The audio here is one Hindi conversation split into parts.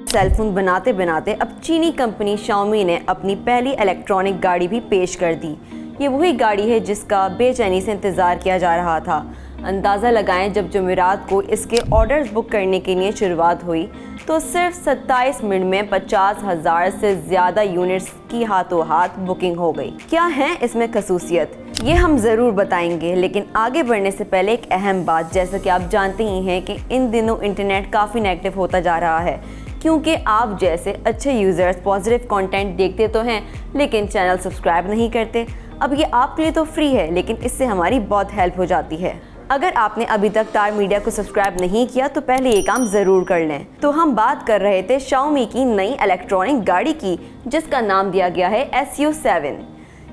सेल फोन बनाते बनाते अब चीनी कंपनी शाओमी ने अपनी पहली इलेक्ट्रॉनिक गाड़ी भी पेश कर दी। ये वही गाड़ी है जिसका बेचैनी से इंतज़ार किया जा रहा था। अंदाज़ा लगाएं, जब जुमेरात को इसके ऑर्डर्स बुक करने के लिए शुरुआत हुई तो सिर्फ 27 मिनट में 50,000 से ज़्यादा यूनिट्स की हाथों हाथ बुकिंग हो गई। क्या है इसमें खसूसियत, ये हम ज़रूर बताएंगे, लेकिन आगे बढ़ने से पहले एक अहम बात, जैसा कि आप जानते ही हैं कि इन दिनों इंटरनेट काफ़ी नेगेटिव होता जा रहा है, क्योंकि आप जैसे अच्छे यूज़र्स पॉजिटिव कंटेंट देखते तो हैं लेकिन चैनल सब्सक्राइब नहीं करते। अब ये आपके लिए तो फ्री है, लेकिन इससे हमारी बहुत हेल्प हो जाती है। अगर आपने अभी तक तार मीडिया को सब्सक्राइब नहीं किया तो पहले ये काम ज़रूर कर लें। तो हम बात कर रहे थे शाओमी की नई इलेक्ट्रॉनिक गाड़ी की, जिसका नाम दिया गया है SU7।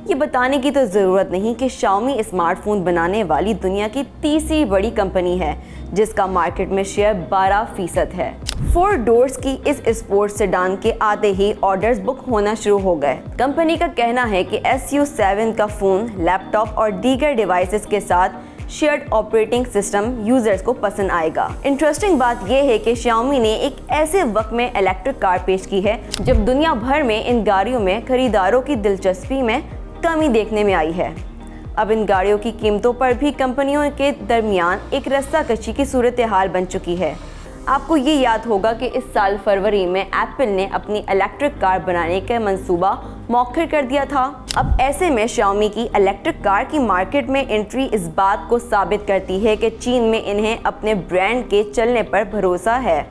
ये बताने की तो ज़रूरत नहीं कि शाओमी स्मार्टफोन बनाने वाली दुनिया की तीसरी बड़ी कंपनी है, जिसका मार्केट में शेयर 12% है। 4 डोर्स की इस स्पोर्ट्स सेडान के आते ही ऑर्डर्स बुक होना शुरू हो गए। कंपनी का कहना है कि SU7 का फ़ोन, लैपटॉप और दीगर डिवाइसेस के साथ शेयर्ड ऑपरेटिंग सिस्टम यूजर्स को पसंद आएगा। इंटरेस्टिंग बात यह है कि शाओमी ने एक ऐसे वक्त में इलेक्ट्रिक कार पेश की है जब दुनिया भर में इन गाड़ियों में खरीदारों की दिलचस्पी में कमी देखने में आई है। अब इन गाड़ियों की कीमतों पर भी कंपनियों के दरमियान एक रस्साकशी की सूरत हाल बन चुकी है। आपको ये याद होगा कि इस साल फरवरी में एप्पल ने अपनी इलेक्ट्रिक कार बनाने का मंसूबा मौखर कर दिया था। अब ऐसे में शाओमी की इलेक्ट्रिक कार की मार्केट में एंट्री इस बात को साबित करती है कि चीन में इन्हें अपने ब्रांड के चलने पर भरोसा है,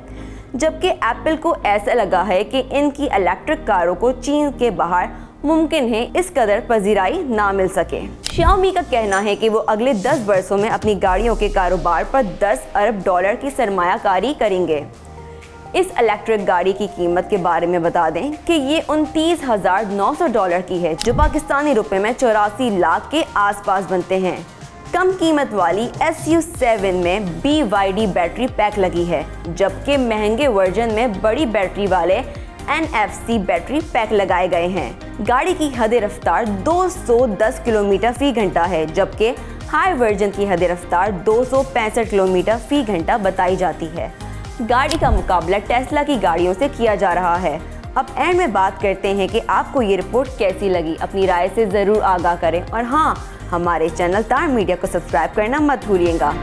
जबकि एप्पल को ऐसा लगा है कि इनकी इलेक्ट्रिक कारों को चीन के बाहर मुमकिन है इस कदर पजीराई ना मिल सके। शाओमी का कहना है कि वो अगले 10 वर्षों में अपनी गाड़ियों के कारोबार पर 10 अरब डॉलर की सरमायाकारी करेंगे। इस इलेक्ट्रिक गाड़ी की कीमत के बारे में बता दें कि ये 29,900 डॉलर की है, जो पाकिस्तानी रुपए में 84 लाख के आसपास बनते हैं। कम कीमत वाली SU7 में BYD बैटरी पैक लगी है, जबकि महंगे वर्जन में बड़ी बैटरी वाले NFC बैटरी पैक लगाए गए हैं। गाड़ी की हद रफ्तार 210 किलोमीटर फी घंटा है, जबकि हाई वर्जन की हद रफ्तार 265 किलोमीटर फी घंटा बताई जाती है। गाड़ी का मुकाबला टेस्ला की गाड़ियों से किया जा रहा है। अब एंड में बात करते हैं कि आपको ये रिपोर्ट कैसी लगी। अपनी राय से ज़रूर आगाह करें और हाँ, हमारे चैनल तार मीडिया को सब्सक्राइब करना मत भूलिएगा।